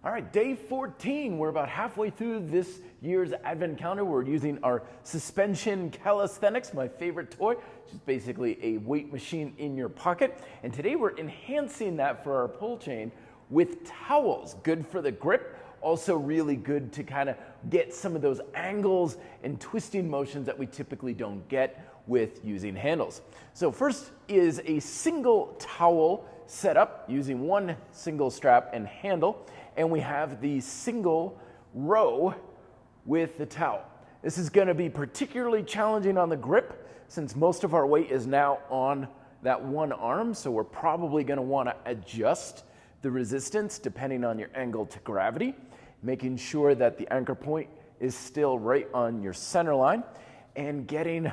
All right, day 14. We're about halfway through this year's Advent calendar. We're using our suspension calisthenics, my favorite toy, which is basically a weight machine in your pocket. And today we're enhancing that for our pull chain with towels. Good for the grip, also really good to kind of get some of those angles and twisting motions that we typically don't get with using handles. So first is a single towel setup using one single strap and handle. And we have the single row with the towel. This is going to be particularly challenging on the grip since most of our weight is now on that one arm, so we're probably going to want to adjust the resistance depending on your angle to gravity, making sure that the anchor point is still right on your center line and getting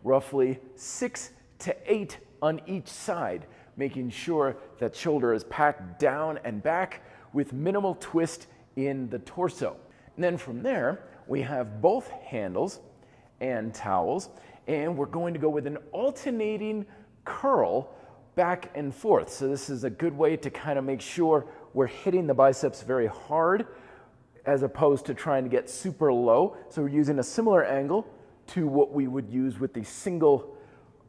roughly 6 to 8 on each side, making sure that shoulder is packed down and back with minimal twist in the torso. And then from there, we have both handles and towels, and we're going to go with an alternating curl back and forth. So this is a good way to kind of make sure we're hitting the biceps very hard as opposed to trying to get super low. So we're using a similar angle to what we would use with the single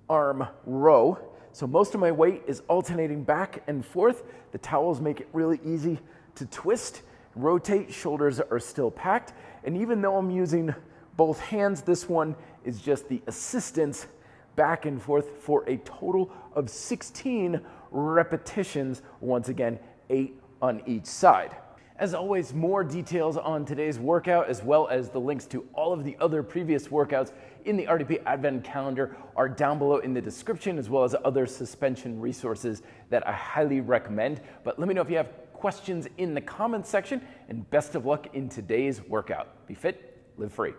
arm row. So most of my weight is alternating back and forth. The towels make it really easy to twist, rotate, shoulders are still packed. And even though I'm using both hands, this one is just the assistance back and forth for a total of 16 repetitions. Once again, 8 on each side. As always, more details on today's workout, as well as the links to all of the other previous workouts in the RDP Advent calendar are down below in the description, as well as other suspension resources that I highly recommend. But let me know if you have questions in the comments section, and best of luck in today's workout. Be fit, live free.